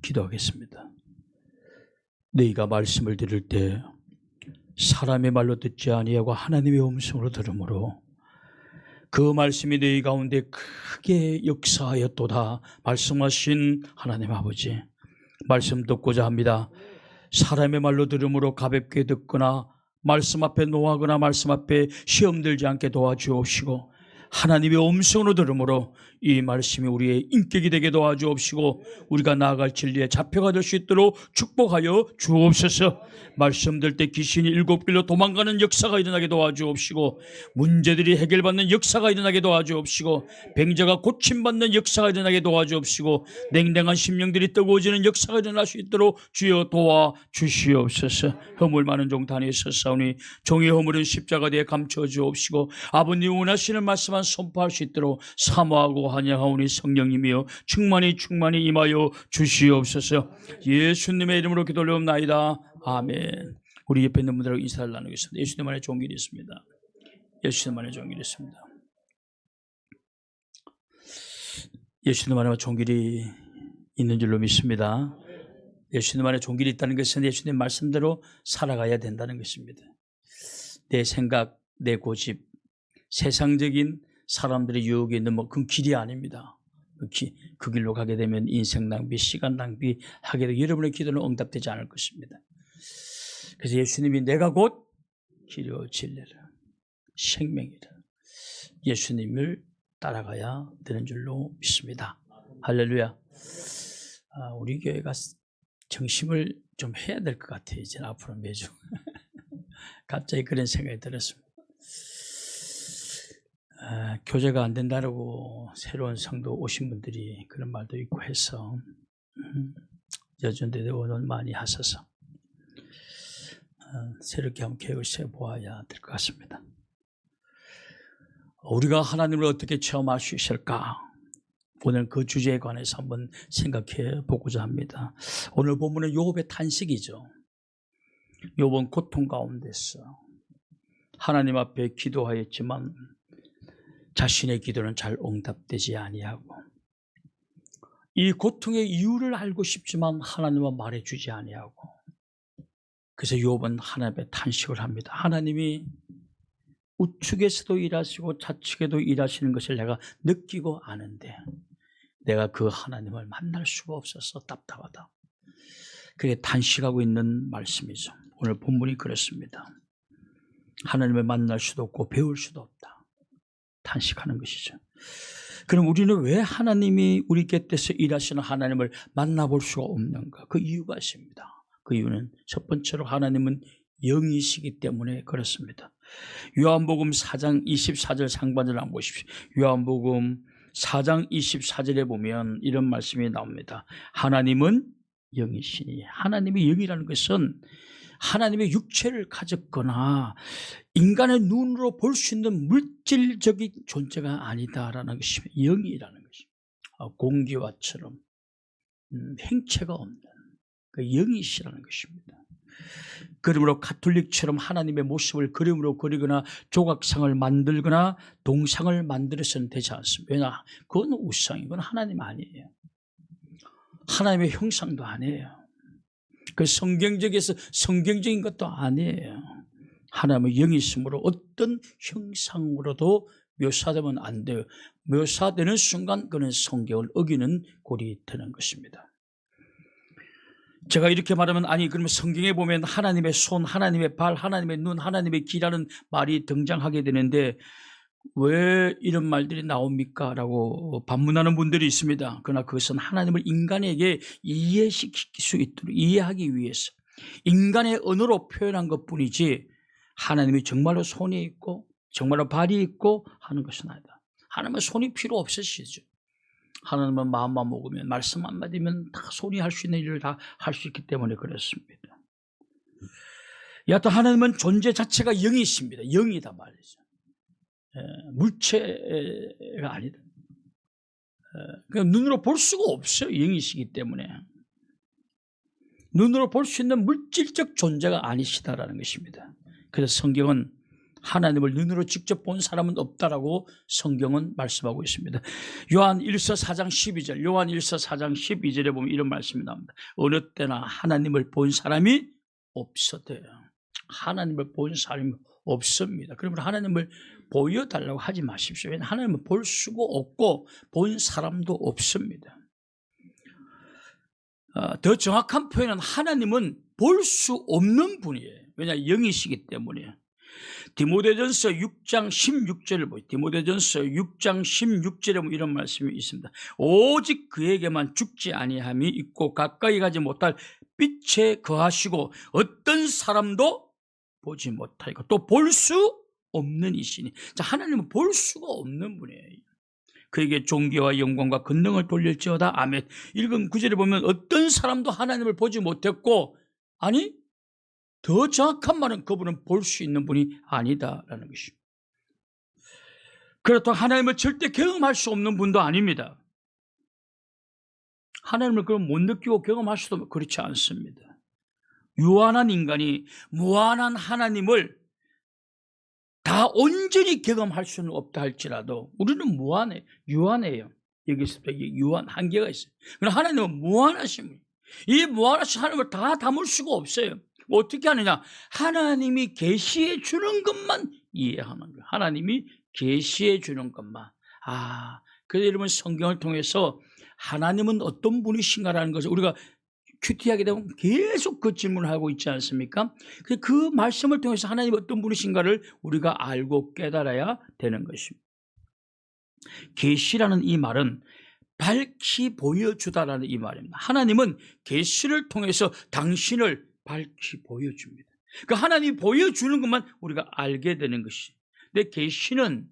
기도하겠습니다. 너희가 말씀을 들을 때 사람의 말로 듣지 아니하고 하나님의 음성으로 들으므로 그 말씀이 너희 가운데 크게 역사하였도다 말씀하신 하나님 아버지, 말씀 듣고자 합니다. 사람의 말로 들으므로 가볍게 듣거나 말씀 앞에 노하거나 말씀 앞에 시험 들지 않게 도와주옵시고, 하나님의 음성으로 들으므로 이 말씀이 우리의 인격이 되게 도와주옵시고 우리가 나아갈 진리에 잡혀가 될 수 있도록 축복하여 주옵소서. 말씀 들 때 귀신이 7길로 도망가는 역사가 일어나게 도와주옵시고, 문제들이 해결받는 역사가 일어나게 도와주옵시고, 병자가 고침받는 역사가 일어나게 도와주옵시고, 냉랭한 심령들이 뜨거워지는 역사가 일어날 수 있도록 주여 도와주시옵소서. 허물 많은 종 단위에 서사오니 종의 허물은 십자가대에 감춰주옵시고 아버님 원하시는 말씀만 선포할 수 있도록 사모하고 환영하오니 성령님이여 충만히 임하여 주시옵소서. 예수님의 이름으로 기도 올려옵나이다. 아멘. 우리 옆에 있는 분들하고 인사를 나누겠습니다. 예수님 안에 좋은 길이 있습니다. 예수님 안에 좋은 길이 있습니다. 예수님 안에 좋은 길이 있는 줄로 믿습니다. 예수님 안에 좋은 길이 있다는 것은 예수님 말씀대로 살아가야 된다는 것입니다. 내 생각, 내 고집, 세상적인 사람들의 유혹에 있는 그 길이 아닙니다. 그 길로 가게 되면 인생 낭비, 시간 낭비 하게 되고 여러분의 기도는 응답되지 않을 것입니다. 그래서 예수님이 내가 곧 길이요 진리라 생명이라, 예수님을 따라가야 되는 줄로 믿습니다. 할렐루야. 우리 교회가 정심을 좀 해야 될 것 같아요. 이제 앞으로 매주. 갑자기 그런 생각이 들었습니다. 교제가 안 된다고 새로운 성도 오신 분들이 그런 말도 있고 해서 여전대도 오늘 많이 하셔서 새롭게 한번 계획을 세워보아야 될 것 같습니다. 우리가 하나님을 어떻게 체험할 수 있을까? 오늘 그 주제에 관해서 한번 생각해 보고자 합니다. 오늘 본문은 욥의 탄식이죠. 욥은 고통 가운데서 하나님 앞에 기도하였지만 자신의 기도는 잘 응답되지 아니하고, 이 고통의 이유를 알고 싶지만 하나님은 말해주지 아니하고, 그래서 욥은 하나님의 탄식을 합니다. 하나님이 우측에서도 일하시고 좌측에도 일하시는 것을 내가 느끼고 아는데 내가 그 하나님을 만날 수가 없어서 답답하다. 그게 탄식하고 있는 말씀이죠. 오늘 본문이 그렇습니다. 하나님을 만날 수도 없고 배울 수도 없다. 탄식하는 것이죠. 그럼 우리는 왜 하나님이 우리 곁에서 일하시는 하나님을 만나볼 수가 없는가? 그 이유가 있습니다. 그 이유는 첫 번째로 하나님은 영이시기 때문에 그렇습니다. 요한복음 4장 24절 상반절 한번 보십시오. 요한복음 4장 24절에 보면 이런 말씀이 나옵니다. 하나님은 영이시니, 하나님의 영이라는 것은 하나님의 육체를 가졌거나 인간의 눈으로 볼 수 있는 물질적인 존재가 아니다라는 것입니다. 영이라는 것입니다. 공기와처럼 행체가 없는 그 영이시라는 것입니다. 그러므로 가톨릭처럼 하나님의 모습을 그림으로 그리거나 조각상을 만들거나 동상을 만들어서는 되지 않습니다. 왜냐? 그건 우상이고 하나님 아니에요. 하나님의 형상도 아니에요. 그 성경적인 것도 아니에요. 하나님의 영이 있으므로 어떤 형상으로도 묘사되면 안 돼요. 묘사되는 순간 그는 성경을 어기는 꼴이 되는 것입니다. 제가 이렇게 말하면 아니 그러면 성경에 보면 하나님의 손, 하나님의 발, 하나님의 눈, 하나님의 귀라는 말이 등장하게 되는데 왜 이런 말들이 나옵니까? 라고 반문하는 분들이 있습니다. 그러나 그것은 하나님을 인간에게 이해시킬 수 있도록 이해하기 위해서 인간의 언어로 표현한 것뿐이지 하나님이 정말로 손이 있고 정말로 발이 있고 하는 것은 아니다. 하나님은 손이 필요 없으시죠. 하나님은 마음만 먹으면 말씀 한마디면 다 손이 할 수 있는 일을 다 할 수 있기 때문에 그렇습니다. 여하튼 하나님은 존재 자체가 영이십니다. 영이다 말이죠. 물체가 아니다. 눈으로 볼 수가 없어요. 영이시기 때문에. 눈으로 볼 수 있는 물질적 존재가 아니시다라는 것입니다. 그래서 성경은 하나님을 눈으로 직접 본 사람은 없다라고 성경은 말씀하고 있습니다. 요한 1서 4장 12절, 요한 1서 4장 12절에 보면 이런 말씀이 나옵니다. 어느 때나 하나님을 본 사람이 없어도요. 하나님을 본 사람이 없습니다. 그러면 하나님을 보여달라고 하지 마십시오. 왜냐하면 하나님을 볼 수가 없고 본 사람도 없습니다. 더 정확한 표현은 하나님은 볼 수 없는 분이에요. 왜냐하면 영이시기 때문에. 디모데전서 6장 16절을 보죠. 디모데전서 6장 16절에 보면 이런 말씀이 있습니다. 오직 그에게만 죽지 아니함이 있고 가까이 가지 못할 빛에 거하시고 어떤 사람도 보지 못하고 또 볼 수 없는 이시니. 자, 하나님은 볼 수가 없는 분이에요. 그에게 존귀와 영광과 권능을 돌릴지어다. 아멘. 읽은 9절에 보면 어떤 사람도 하나님을 보지 못했고, 아니 더 정확한 말은 그분은 볼 수 있는 분이 아니다라는 것입니다. 그렇다고 하나님을 절대 경험할 수 없는 분도 아닙니다. 하나님을 그럼 못 느끼고 경험할 수도 그렇지 않습니다. 유한한 인간이 무한한 하나님을 다 온전히 경험할 수는 없다 할지라도 우리는 무한해, 유한해요. 여기서 유한 한계가 있어요. 그러나 하나님은 무한하신 분. 이 무한하신 하나님을 다 담을 수가 없어요. 어떻게 하느냐? 하나님이 계시해 주는 것만 이해하는 거예요. 하나님이 계시해 주는 것만. 그래서 여러분 성경을 통해서 하나님은 어떤 분이신가라는 것을 우리가 큐티하게 되면 계속 그 질문을 하고 있지 않습니까? 그 말씀을 통해서 하나님이 어떤 분이신가를 우리가 알고 깨달아야 되는 것입니다. 계시라는 이 말은 밝히 보여주다라는 이 말입니다. 하나님은 계시를 통해서 당신을 밝히 보여줍니다. 그 하나님이 보여주는 것만 우리가 알게 되는 것이. 근데 계시는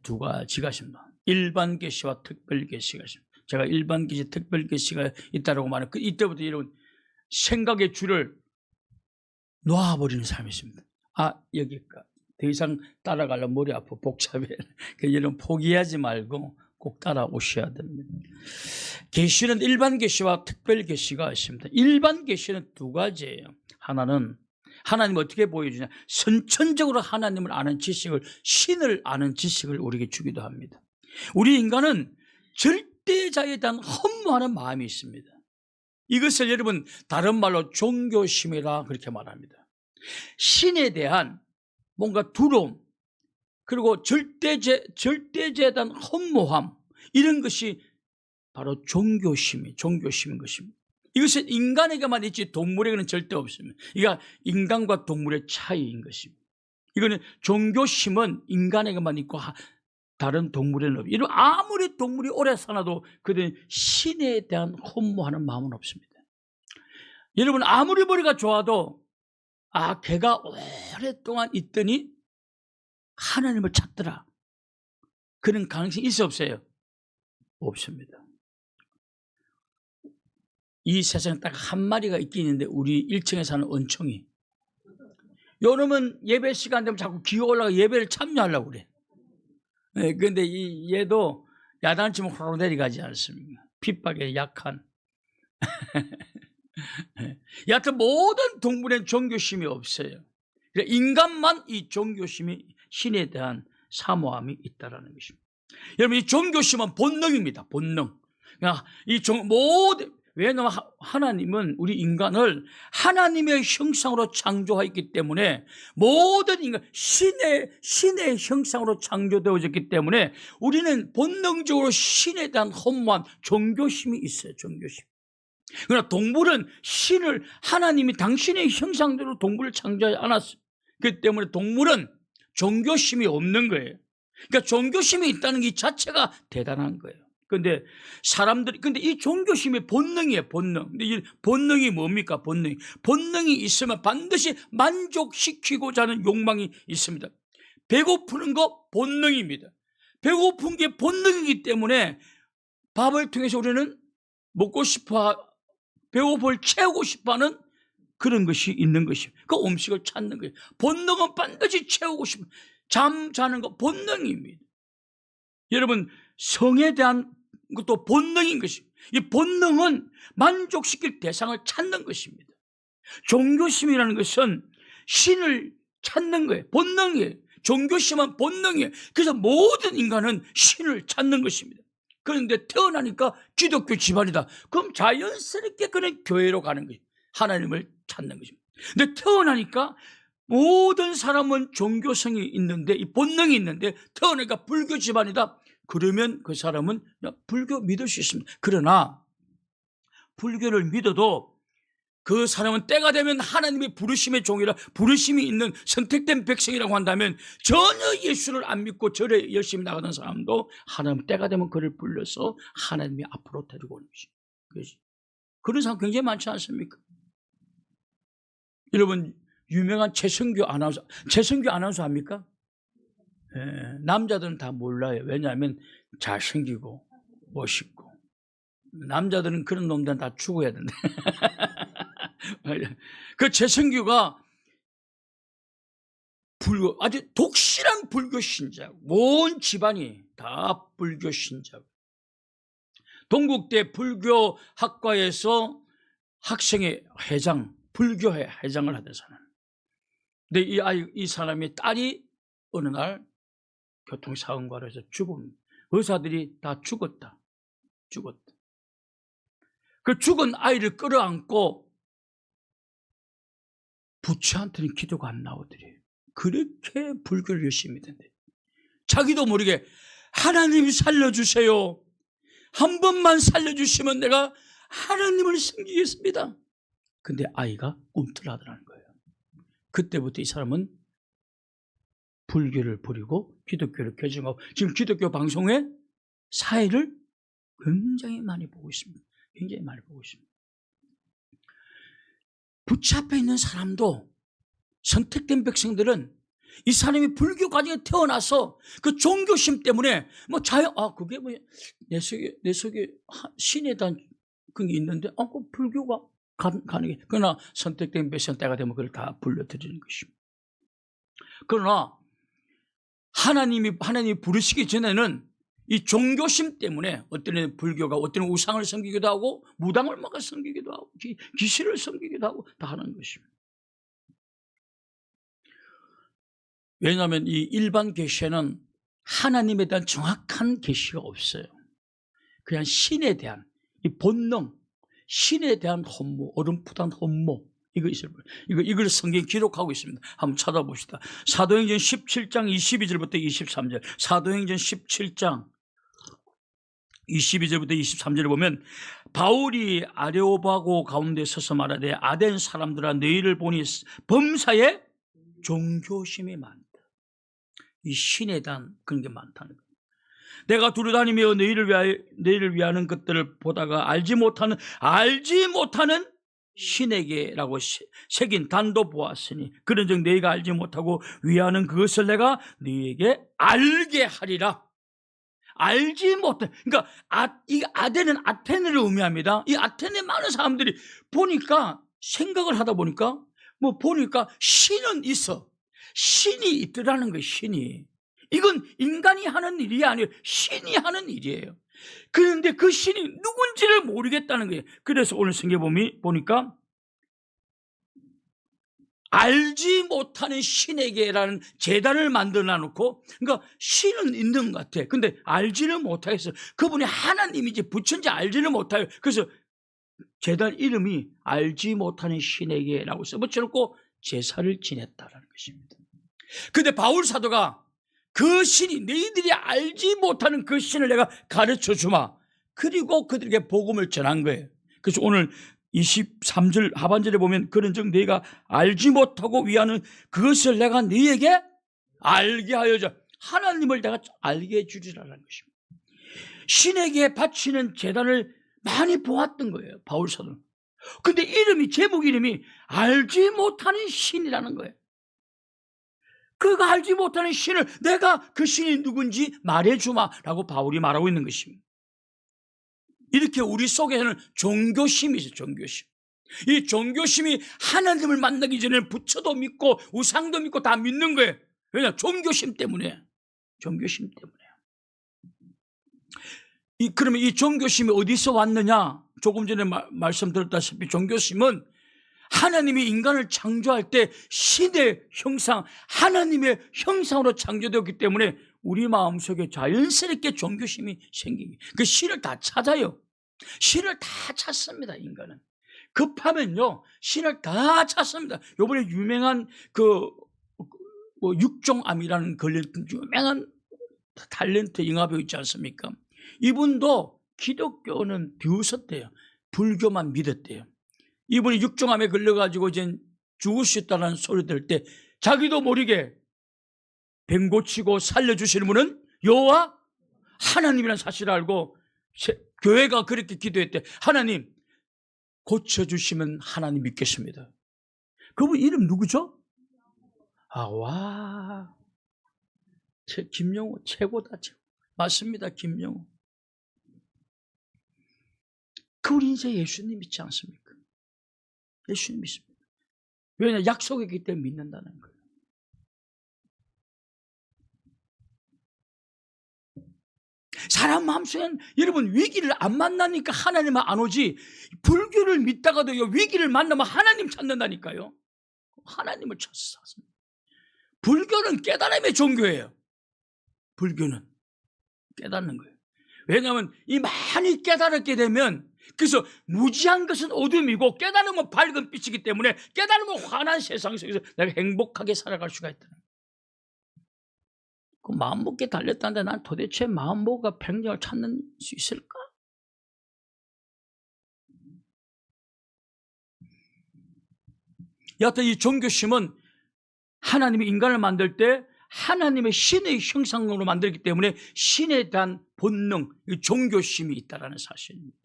두 가지가 있습니다. 일반 계시와 특별 계시가 있습니다. 제가 일반 계시, 특별 계시가 있다고 말하는 이때부터 여러분 생각의 줄을 놓아버리는 삶이 있습니다. 여기까지. 더 이상 따라가려면 머리 아파 복잡해. 여러분 포기하지 말고 꼭 따라오셔야 됩니다. 계시는 일반 계시와 특별 계시가 있습니다. 일반 계시는 두 가지예요. 하나는 하나님을 어떻게 보여주냐? 선천적으로 하나님을 아는 지식을, 신을 아는 지식을 우리에게 주기도 합니다. 우리 인간은 절대자에 대한 허무하는 마음이 있습니다. 이것을 여러분 다른 말로 종교심이라 그렇게 말합니다. 신에 대한 뭔가 두려움, 그리고 절대자에 대한 허무함, 이런 것이 바로 종교심인 것입니다. 이것은 인간에게만 있지 동물에게는 절대 없습니다. 이게 인간과 동물의 차이인 것입니다. 이거는 종교심은 인간에게만 있고 다른 동물에는 없습니다. 이런 아무리 동물이 오래 살아도 그들은 신에 대한 허무하는 마음은 없습니다. 여러분 아무리 머리가 좋아도 걔가 오랫동안 있더니 하나님을 찾더라. 그런 가능성이 있어 없어요? 없습니다. 이 세상에 딱 한 마리가 있긴 있는데 우리 1층에 사는 은총이. 요놈은 예배 시간 되면 자꾸 기어 올라가 예배를 참여하려고 그래. 그런데 얘도 야단치면 호로 내려가지 않습니까? 핍박에 약한. 여하튼 모든 동물엔 종교심이 없어요. 그러니까 인간만 이 종교심이 신에 대한 사모함이 있다는 것입니다. 여러분 이 종교심은 본능입니다. 본능. 그러니까 왜냐하면 하나님은 우리 인간을 하나님의 형상으로 창조하였기 때문에 모든 인간 신의 형상으로 창조되어졌기 때문에 우리는 본능적으로 신에 대한 허무한 종교심이 있어요. 종교심. 그러나 동물은 하나님이 당신의 형상대로 동물을 창조하지 않았어요. 그렇기 때문에 동물은 종교심이 없는 거예요. 그러니까 종교심이 있다는 게 자체가 대단한 거예요. 근데 이 종교심이 본능이에요, 본능. 근데 이 본능이 뭡니까, 본능이 있으면 반드시 만족시키고자 하는 욕망이 있습니다. 배고프는 거 본능입니다. 배고픈 게 본능이기 때문에 밥을 통해서 우리는 먹고 싶어, 배고픔을 채우고 싶어 하는 그런 것이 있는 것입니다. 그 음식을 찾는 거예요. 본능은 반드시 채우고 싶어. 잠 자는 거 본능입니다. 여러분, 성에 대한 것도 본능인 것입니다. 이 본능은 만족시킬 대상을 찾는 것입니다. 종교심이라는 것은 신을 찾는 거예요. 본능이에요. 종교심은 본능이에요. 그래서 모든 인간은 신을 찾는 것입니다. 그런데 태어나니까 기독교 집안이다. 그럼 자연스럽게 그는 교회로 가는 거예요. 하나님을 찾는 것입니다. 근데 태어나니까 모든 사람은 종교성이 있는데, 이 본능이 있는데, 태어나니까 불교 집안이다. 그러면 그 사람은 불교 믿을 수 있습니다. 그러나 불교를 믿어도 그 사람은 때가 되면 하나님의 부르심의 종이라, 부르심이 있는 선택된 백성이라고 한다면, 전혀 예수를 안 믿고 절에 열심히 나가는 사람도 하나님 때가 되면 그를 불러서 하나님이 앞으로 데리고 오는 것입니다. 그런 사람 굉장히 많지 않습니까? 여러분, 유명한 최성규 아나운서 압니까? 예, 남자들은 다 몰라요. 왜냐하면 잘생기고 멋있고. 남자들은 그런 놈들은 다 죽어야 된다. 그 최성규가 아주 독실한 불교 신자, 온 집안이 다 불교 신자. 동국대 불교 학과에서 학생회 회장, 불교회 회장을 하대잖아요. 근데 이 사람의 딸이 어느 날 교통사고로 해서 죽음, 의사들이 다 죽었다. 그 죽은 아이를 끌어안고 부처한테는 기도가 안 나오더래요. 그렇게 불교를 열심히 믿는데, 자기도 모르게 하나님 살려주세요. 한 번만 살려주시면 내가 하나님을 섬기겠습니다. 근데 아이가 꿈틀하더라는 거예요. 그때부터 이 사람은 불교를 버리고 기독교를 개종하고, 지금 기독교 방송에 사회를 굉장히 많이 보고 있습니다. 굉장히 많이 보고 있습니다. 부처 앞에 있는 사람도, 선택된 백성들은 이 사람이 불교 가정에 태어나서 그 종교심 때문에 그게 내 속에 신에 대한 그게 있는데, 그 불교가 가는 게. 그러나 선택된 백성 때가 되면 그걸 다 불러드리는 것입니다. 그러나 하나님이 부르시기 전에는 이 종교심 때문에 어떤 애는 불교가, 어떤 애는 우상을 섬기기도 하고, 무당을 막아 섬기기도 하고, 귀신을 섬기기도 하고 다 하는 것입니다. 왜냐하면 이 일반 계시에는 하나님에 대한 정확한 계시가 없어요. 그냥 신에 대한 이 본능, 신에 대한 혼모, 어렴풋한 혼모, 이걸 성경에 기록하고 있습니다. 한번 찾아봅시다. 사도행전 17장 22절부터 23절. 사도행전 17장 22절부터 23절을 보면, 바울이 아레오바고 가운데 서서 말하되, 아덴 사람들아 너희를 보니 범사에 종교심이 많다. 이 신에 대한 그런 게 많다는 거예요. 내가 두루다니며 너희를 위하는 것들을 보다가 알지 못하는 신에게라고 새긴 단도 보았으니, 그런즉 너희가 알지 못하고 위하는 그것을 내가 너희에게 알게 하리라. 알지 못해. 그러니까 이 아덴은 아테네를 의미합니다. 이 아테네 많은 사람들이 생각을 하다 보니까 신은 있어. 신이 있더라는 거예요. 신이. 이건 인간이 하는 일이 아니에요. 신이 하는 일이에요. 그런데 그 신이 누군지를 모르겠다는 거예요. 그래서 오늘 성경 보니까 알지 못하는 신에게라는 제단을 만들어 놓고, 그러니까 신은 있는 것 같아. 근데 알지를 못하겠어. 그분이 하나님인지 부처인지 알지를 못해요. 그래서 제단 이름이 알지 못하는 신에게라고 써붙여놓고 제사를 지냈다라는 것입니다. 근데 바울 사도가 그 신이, 너희들이 알지 못하는 그 신을 내가 가르쳐 주마. 그리고 그들에게 복음을 전한 거예요. 그래서 오늘 23절 하반절에 보면, 그런즉 너희가 알지 못하고 위하는 그것을 내가 너희에게 알게 하여자. 하나님을 내가 알게 해주리라는 것입니다. 신에게 바치는 제단을 많이 보았던 거예요, 바울 사도는. 근데 제목 이름이 알지 못하는 신이라는 거예요. 그가 알지 못하는 신을 내가 그 신이 누군지 말해주마라고 바울이 말하고 있는 것입니다. 이렇게 우리 속에는 종교심이 있어요. 종교심. 이 종교심이 하나님을 만나기 전에 부처도 믿고 우상도 믿고 다 믿는 거예요. 왜냐? 종교심 때문에. 그러면 이 종교심이 어디서 왔느냐? 조금 전에 말씀드렸다시피 종교심은 하나님이 인간을 창조할 때 신의 형상, 하나님의 형상으로 창조되었기 때문에 우리 마음속에 자연스럽게 종교심이 생기기. 그 신을 다 찾아요. 신을 다 찾습니다, 인간은. 급하면요, 신을 다 찾습니다. 요번에 유명한 육종암이라는 걸렸던 유명한 탤런트 영화배우 있지 않습니까? 이분도 기독교는 비웃었대요. 불교만 믿었대요. 이분이 육종암에 걸려가지고 이제 죽을 수 있다는 소리 들을 때 자기도 모르게 병 고치고 살려주시는 분은 여호와 하나님이라는 사실을 알고 교회가 그렇게 기도했대. 하나님 고쳐주시면 하나님 믿겠습니다. 그분 이름 누구죠? 와, 김영호 최고다. 맞습니다, 김영호. 그분 이제 예수님 믿지 않습니까? 예수님 믿습니다. 왜냐, 약속이기 때문에 믿는다는 거예요. 사람 마음속엔 여러분 위기를 안 만나니까 하나님은 안 오지, 불교를 믿다가도 위기를 만나면 하나님 찾는다니까요. 하나님을 찾습니다. 불교는 깨달음의 종교예요. 불교는 깨닫는 거예요. 왜냐하면 이 많이 깨달았게 되면, 그래서 무지한 것은 어둠이고 깨달으면 밝은 빛이기 때문에 깨달으면 환한 세상 속에서 내가 행복하게 살아갈 수가 있다는 거예요. 그 마음 먹기에 달렸다는데 난 도대체 마음 먹어가 평정을 찾는 수 있을까? 여하튼 이 종교심은 하나님이 인간을 만들 때 하나님의 신의 형상으로 만들기 때문에 신에 대한 본능, 종교심이 있다는 사실입니다.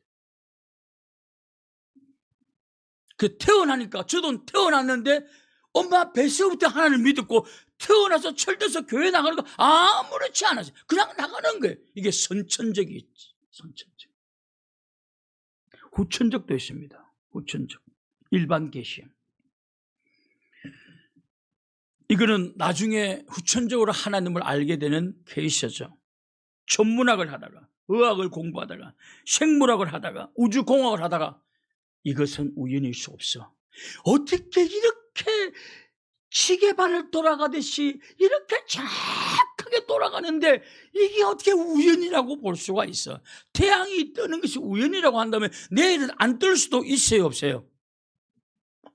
태어나니까, 저도 태어났는데 엄마 뱃속부터 하나님을 믿었고 태어나서 철들어서 교회 나가는 거 아무렇지 않았어요. 그냥 나가는 거예요. 이게 선천적이 있지. 선천적. 후천적도 있습니다. 후천적. 일반 계시. 이거는 나중에 후천적으로 하나님을 알게 되는 케이스죠. 천문학을 하다가, 의학을 공부하다가, 생물학을 하다가, 우주공학을 하다가 이것은 우연일 수 없어. 어떻게 이렇게 시계발을 돌아가듯이 이렇게 정확하게 돌아가는데 이게 어떻게 우연이라고 볼 수가 있어? 태양이 뜨는 것이 우연이라고 한다면 내일은 안 뜰 수도 있어요, 없어요?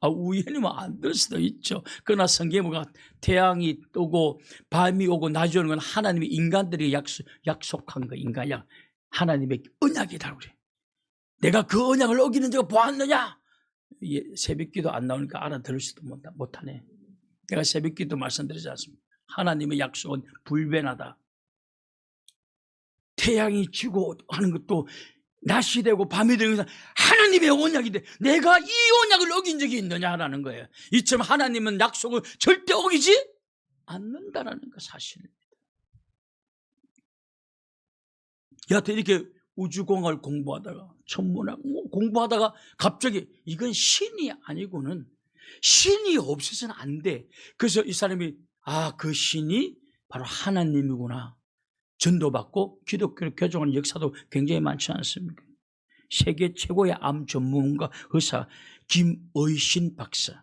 우연이면 안 뜰 수도 있죠. 그러나 성경에 뭐가 태양이 뜨고 밤이 오고 낮이 오는 건 하나님이 인간들이 약속한 거, 하나님의 언약이다 그래. 내가 그 언약을 어기는 자가 보았느냐? 새벽기도 안 나오니까 알아들을 수도 못하네. 내가 새벽기도 말씀드리지 않습니까? 하나님의 약속은 불변하다. 태양이 지고 하는 것도 낮이 되고 밤이 되는 것은 하나님의 언약인데 내가 이 언약을 어긴 적이 있느냐라는 거예요. 이처럼 하나님은 약속을 절대 어기지 않는다라는 거 사실입니다. 여하튼 이렇게 우주공학을 공부하다가 천문학 공부하다가 갑자기 이건 신이 아니고는 신이 없어서는 안 돼. 그래서 이 사람이 그 신이 바로 하나님이구나. 전도받고 기독교 교정하는 역사도 굉장히 많지 않습니까? 세계 최고의 암 전문가 의사 김의신 박사.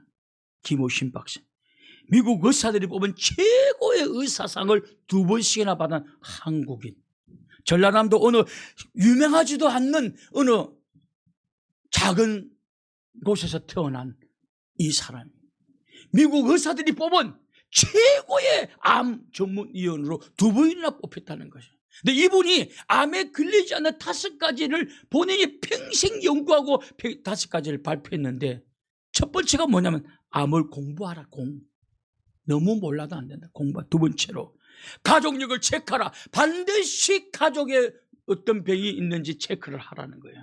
미국 의사들이 뽑은 최고의 의사상을 2번씩이나 받은 한국인. 전라남도 어느 유명하지도 않는 어느 작은 곳에서 태어난 이 사람이 미국 의사들이 뽑은 최고의 암 전문의원으로 2번이나 뽑혔다는 거죠. 근데 이분이 암에 걸리지 않는 5가지를 본인이 평생 연구하고 5가지를 발표했는데 첫 번째가 뭐냐면 암을 공부하라. 너무 몰라도 안 된다. 공부. 두 번째로 가족력을 체크하라. 반드시 가족에 어떤 병이 있는지 체크를 하라는 거예요.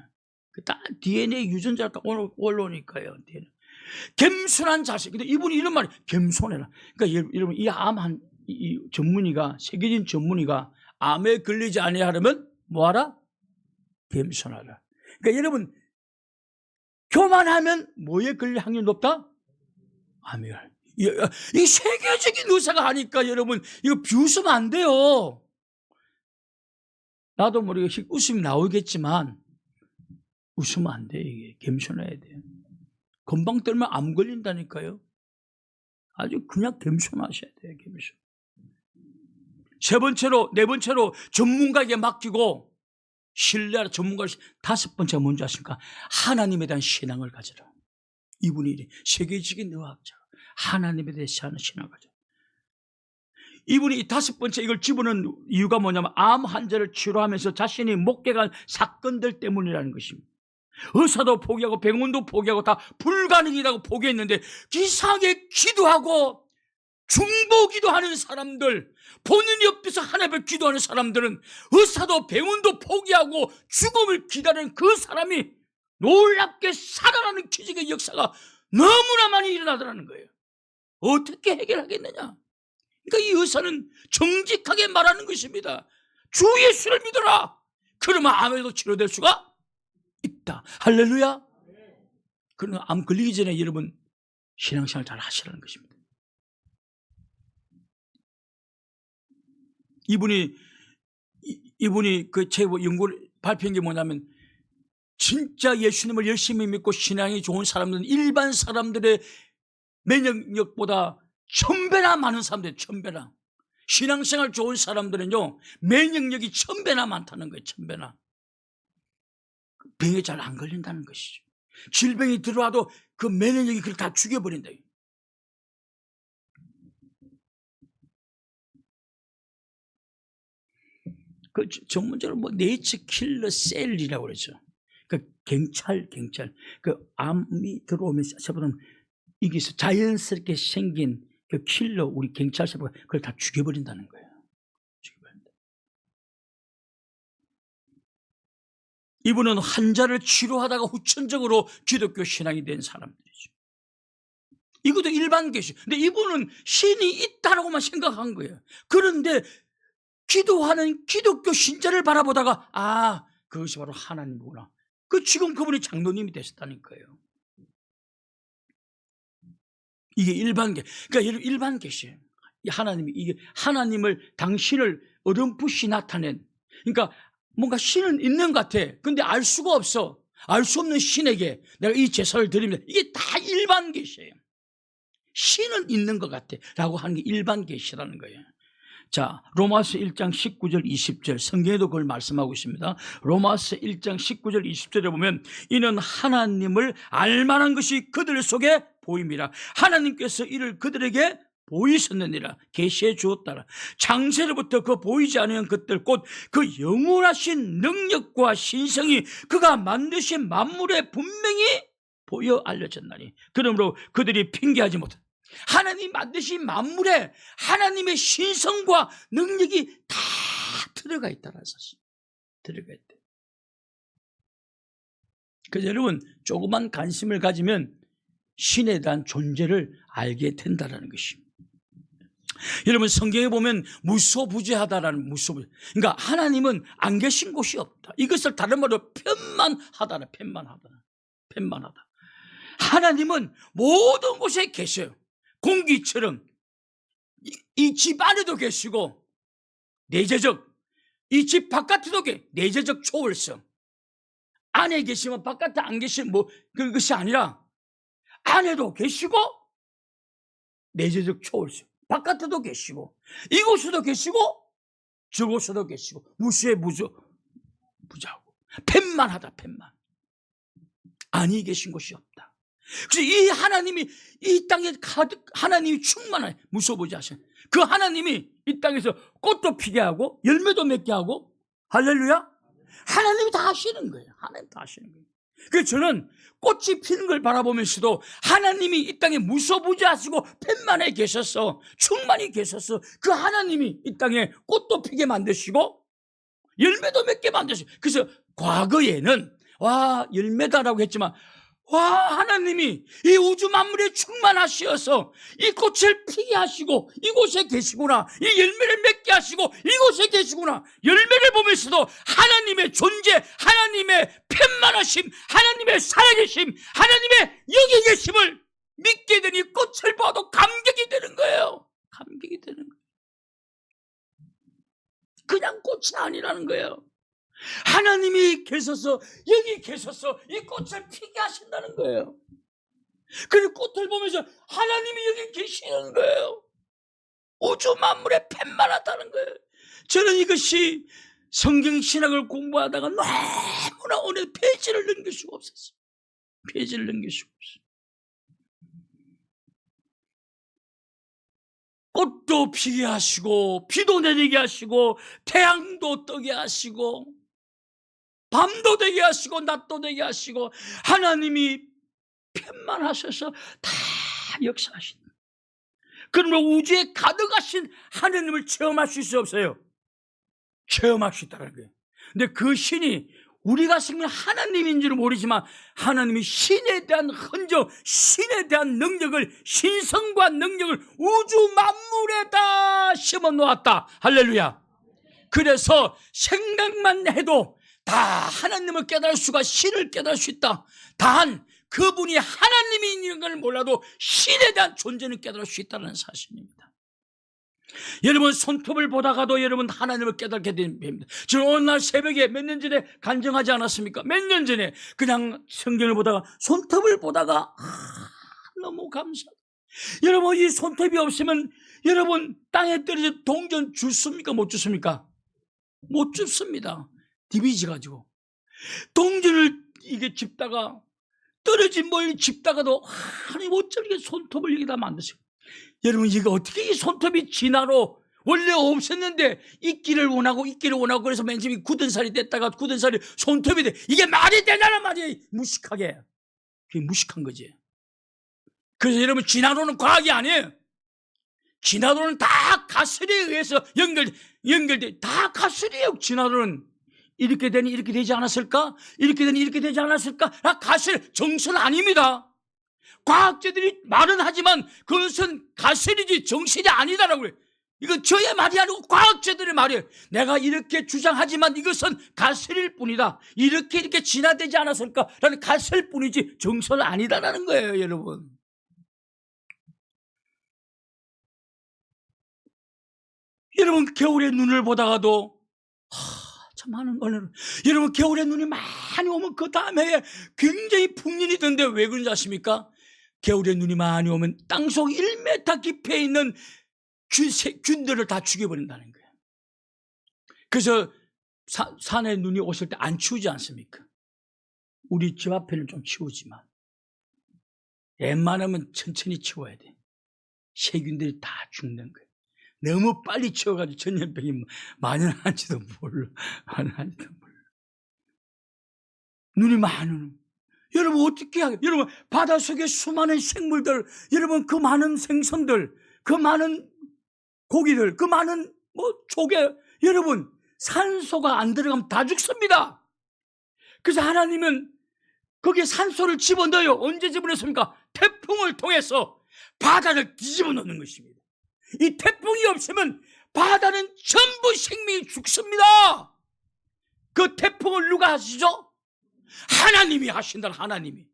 딱 DNA 유전자가 올라오니까요. 겸손한 자세. 근데 이분이 이런 말이 겸손해라. 그러니까 여러분 이 전문의가 세계적인 전문의가 암에 걸리지 아니하려면 뭐하라? 겸손하라. 그러니까 여러분 교만하면 뭐에 걸릴 확률이 높다? 암에. 이 세계적인 의사가 하니까 여러분 이거 비웃으면 안 돼요. 나도 모르게 웃음이 나오겠지만 웃으면 안 돼. 이게 겸손해야 돼요. 금방 떨면 암 걸린다니까요. 아주 그냥 겸손하셔야 돼요. 겸손. 네 번째로 전문가에게 맡기고 신뢰하라. 전문가를. 다섯 번째가 뭔지 아십니까? 하나님에 대한 신앙을 가져라. 이분이 세계적인 의학자, 하나님에 대해 신앙을 가져라. 이분이 다섯 번째 이걸 집어넣은 이유가 뭐냐면 암 환자를 치료하면서 자신이 목격한 사건들 때문이라는 것입니다. 의사도 포기하고 병원도 포기하고 다 불가능이라고 포기했는데 이상하게 기도하고 중보기도 하는 사람들, 본인 옆에서 하나님 앞에 기도하는 사람들은 의사도 병원도 포기하고 죽음을 기다리는 그 사람이 놀랍게 살아나는 기적의 역사가 너무나 많이 일어나더라는 거예요. 어떻게 해결하겠느냐? 그러니까 이 의사는 정직하게 말하는 것입니다. 주 예수를 믿어라. 그러면 암에도 치료될 수가 있다. 할렐루야. 그러나 암 걸리기 전에 여러분 신앙생활 잘 하시라는 것입니다. 이분이 그 제 연구를 발표한 게 뭐냐면 진짜 예수님을 열심히 믿고 신앙이 좋은 사람들은 일반 사람들의 면역력보다 1000배나 많은 사람들, 1000배나. 신앙생활 좋은 사람들은요, 면역력이 1000배나 많다는 거예요, 1000배나. 병에 잘 안 걸린다는 것이죠. 질병이 들어와도 그 면역력이 그걸 다 죽여버린다. 그 전문적으로 뭐 네이처 킬러 셀이라고 그러죠. 그 경찰. 그 암이 들어오면 세포는 이게 자연스럽게 생긴 그 킬러, 우리 경찰 세포가 그걸 다 죽여버린다는 거예요. 죽여버린다. 이분은 환자를 치료하다가 후천적으로 기독교 신앙이 된 사람들이죠. 이것도 일반 계시. 근데 이분은 신이 있다라고만 생각한 거예요. 그런데 기도하는 기독교 신자를 바라보다가 아, 그것이 바로 하나님이구나. 지금 그분이 장로님이 되셨다는 거예요. 이게 일반 계. 그러니까 일반 계시예요. 이게 하나님을 당신을 어렴풋이 나타낸. 그러니까 뭔가 신은 있는 것 같아. 근데 알 수가 없어. 알 수 없는 신에게 내가 이 제사를 드립니다. 이게 다 일반 계시예요. 신은 있는 것 같아 라고 하는 게 일반 계시라는 거예요. 자, 로마서 1장 19절 20절 성경에도 그걸 말씀하고 있습니다. 로마서 1장 19절 20절에 보면 이는 하나님을 알만한 것이 그들 속에 보임이라. 하나님께서 이를 그들에게 보이셨느니라. 계시해 주었다라. 창세로부터 그 보이지 않은 것들 곧 그 영원하신 능력과 신성이 그가 만드신 만물에 분명히 보여 알려졌나니. 그러므로 그들이 핑계하지 못한다. 하나님 만드신 만물에 하나님의 신성과 능력이 다 들어가 있다는 사실. 들어가 있대. 그래서 여러분 조그만 관심을 가지면 신에 대한 존재를 알게 된다는 것입니다. 여러분 성경에 보면 무소부재하다라는 무소부재. 그러니까 하나님은 안 계신 곳이 없다. 이것을 다른 말로 편만하다는 편만하다. 하나님은 모든 곳에 계셔요. 공기처럼 이 집 안에도 계시고 내재적, 이 집 바깥에도 내재적 초월성. 안에 계시면 바깥에 안 계시면 뭐 그것이 아니라 안에도 계시고 내재적 초월성. 바깥에도 계시고 이곳에도 계시고 저곳에도 계시고 무수의 부자고 편만하다. 편만. 아니 계신 곳이 없다. 그래서 이 하나님이 이 땅에 가득 하나님이 충만해 무소부재하신 그 하나님이 이 땅에서 꽃도 피게 하고 열매도 맺게 하고 할렐루야. 하나님이 다 하시는 거예요. 하나님 다 하시는 거예요. 그래서 저는 꽃이 피는 걸 바라보면서도 하나님이 이 땅에 무소부재하시고 편만해 계셔서 충만히 계셔서 그 하나님이 이 땅에 꽃도 피게 만드시고 열매도 맺게 만드시고 그래서 과거에는 와 열매다라고 했지만 와 하나님이 이 우주 만물에 충만하시어서 이 꽃을 피게 하시고 이곳에 계시구나. 이 열매를 맺게 하시고 이곳에 계시구나. 열매를 보면서도 하나님의 존재, 하나님의 편만하심, 하나님의 살아계심, 하나님의 여기 계심을 믿게 되니 꽃을 봐도 감격이 되는 거예요. 감격이 되는 거예요. 그냥 꽃이 아니라는 거예요. 하나님이 계셔서 여기 계셔서 이 꽃을 피게 하신다는 거예요. 그 꽃을 보면서 하나님이 여기 계시는 거예요. 우주 만물에 펜만하다는 거예요. 저는 이것이 성경 신학을 공부하다가 너무나 오늘 페이지를 넘길 수가 없었어요. 페이지를 넘길 수가 없어요. 꽃도 피게 하시고 비도 내리게 하시고 태양도 뜨게 하시고 밤도 되게 하시고 낮도 되게 하시고 하나님이 편만하셔서 다 역사하신다. 그러면 우주에 가득하신 하나님을 체험하실 수 없어요. 체험할 수 있다는 거예요. 근데 그 신이 우리가 생긴 하나님인 줄은 모르지만 하나님이 신에 대한 흔적, 신에 대한 능력을, 신성과 능력을 우주 만물에다 심어 놓았다. 할렐루야. 그래서 생각만 해도 다 하나님을 깨달을 수가, 신을 깨달을 수 있다. 단 그분이 하나님인 걸 몰라도 신에 대한 존재는 깨달을 수 있다는 사실입니다. 여러분 손톱을 보다가도 여러분 하나님을 깨닫게 됩니다. 저는 어느 날 새벽에 몇 년 전에 간증하지 않았습니까? 몇 년 전에 그냥 성경을 보다가 손톱을 보다가 너무 감사하다. 여러분 이 손톱이 없으면 여러분 땅에 떨어져 동전 줍습니까? 못 줍습니까? 못 줍습니다. 디비지 가지고 동전을 이게 짚다가 떨어진 뭘 짚다가도 하나님 어쩌게 손톱을 여기다 만드세요. 여러분 이거 어떻게 이 손톱이 진화로 원래 없었는데 있기를 원하고 그래서 맨 처음에 굳은 살이 됐다가 굳은 살이 손톱이 돼. 이게 말이 되냐는 말이 무식하게. 그게 무식한 거지. 그래서 여러분 진화론은 과학이 아니에요. 진화론은 다 가설에 의해서 연결돼. 다 가설이에요. 진화론은 이렇게 되니 이렇게 되지 않았을까? 이렇게 되니 이렇게 되지 않았을까? 가설, 정설 아닙니다. 과학자들이 말은 하지만 그것은 가설이지 정신이 아니다라고 해요. 이건 저의 말이 아니고 과학자들의 말이에요. 내가 이렇게 주장하지만 이것은 가설일 뿐이다. 이렇게 진화되지 않았을까라는 가설일 뿐이지 정설 아니다라는 거예요, 여러분. 여러분 겨울에 눈을 보다가도 참 하는 거는 여러분 겨울에 눈이 많이 오면 그 다음에 굉장히 풍년이 드는데 왜 그런지 아십니까? 겨울에 눈이 많이 오면 땅속 1m 깊이에 있는 균들을 다 죽여버린다는 거예요. 그래서 산에 눈이 오실 때 안 추우지 않습니까? 우리 집 앞에는 좀 추우지만 웬만하면 천천히 치워야 돼. 세균들이 다 죽는 거예요. 너무 빨리 치워가지고 전염병이 만연한지도 몰라. 만연한지도 몰라. 눈이 많이 오는. 여러분 어떻게 하겠어요? 여러분 바닷속에 수많은 생물들, 여러분 그 많은 생선들, 그 많은 고기들, 그 많은 조개, 여러분 산소가 안 들어가면 다 죽습니다. 그래서 하나님은 거기에 산소를 집어넣어요. 언제 집어넣습니까? 태풍을 통해서 바다를 뒤집어 놓는 것입니다. 이 태풍이 없으면 바다는 전부 생명이 죽습니다. 그 태풍을 누가 하시죠? 하나님이 하신다. 하나님이.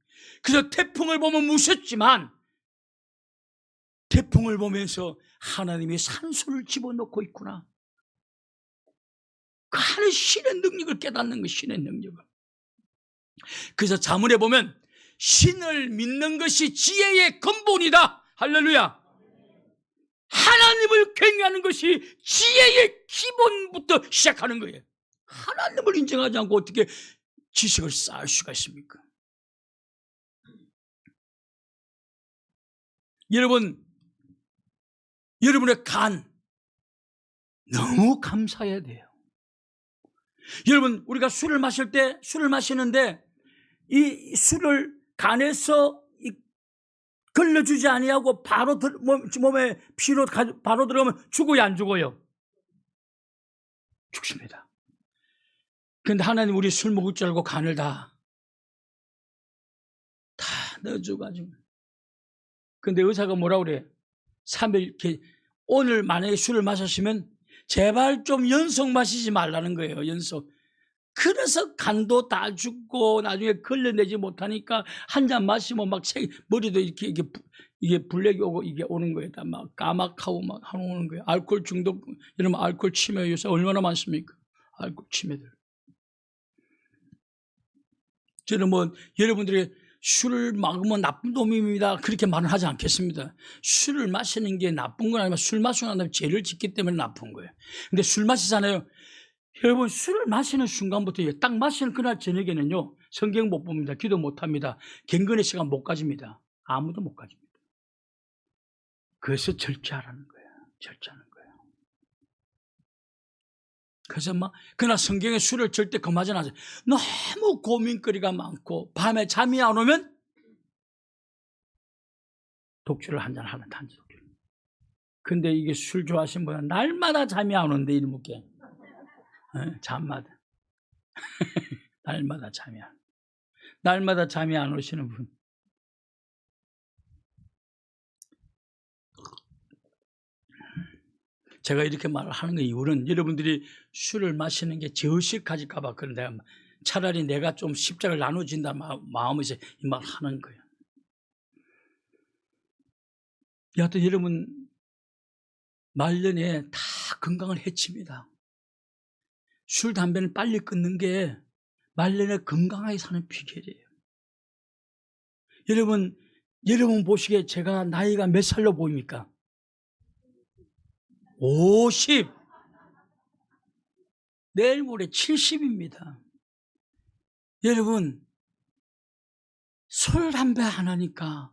그래서 태풍을 보면 무섭지만 태풍을 보면서 하나님이 산소를 집어넣고 있구나. 그 하나의 신의 능력을 깨닫는 것, 신의 능력을. 그래서 자문에 보면 신을 믿는 것이 지혜의 근본이다. 할렐루야. 하나님을 경외하는 것이 지혜의 기본부터 시작하는 거예요. 하나님을 인정하지 않고 어떻게 지식을 쌓을 수가 있습니까? 여러분의 간 너무 감사해야 돼요. 여러분 우리가 술을 마시는데 이 술을 간에서 걸러주지 아니하고 바로 몸에 피로 바로 들어가면 죽어요, 안 죽어요? 죽습니다. 그런데 하나님 우리 술 먹을 줄 알고 간을 다 넣어줘가지고. 근데 의사가 뭐라 그래? 3일 오늘 만약에 술을 마셨으면 제발 좀 연속 마시지 말라는 거예요. 연속. 그래서 간도 다 죽고 나중에 걸러내지 못하니까 한 잔 마시면 막 머리도 이게 블랙이 오고 이게 오는 거예요. 다 막 까맣하고 막 오는 거예요. 알코올 중독, 여러분 알코올 치매 요새 얼마나 많습니까? 알코올 치매들. 저는 여러분들이 술을 먹으면 나쁜 놈입니다. 그렇게 말은 하지 않겠습니다. 술을 마시는 게 나쁜 건 아니지만 술 마시고 난 다음에 죄를 짓기 때문에 나쁜 거예요. 근데 술 마시잖아요. 여러분, 술을 마시는 순간부터 딱 마시는 그날 저녁에는요, 성경 못 봅니다. 기도 못 합니다. 경건의 시간 못 가집니다. 아무도 못 가집니다. 그래서 절제하라는 거예요. 절제하는 거예요. 그래서 그날 성경에 술을 절대 금하지 않아요. 너무 고민거리가 많고, 밤에 잠이 안 오면 독주를 한잔 하는 단지 독주. 근데 이게 술 좋아하시는 분은 날마다 잠이 안 오는데, 이렇게. 잠마다. 날마다 잠이 안 오시는 분. 제가 이렇게 말을 하는 거 이유는 여러분들이 술을 마시는 게 저실 가질까봐 그런데 차라리 내가 좀 십자가를 나눠진다 마음에서 이 말 하는 거예요. 여하튼 여러분, 말년에 다 건강을 해칩니다. 술, 담배는 빨리 끊는 게 말년에 건강하게 사는 비결이에요. 여러분 보시기에 제가 나이가 몇 살로 보입니까? 50. 내일 모레 70입니다. 여러분, 술, 담배 안 하니까,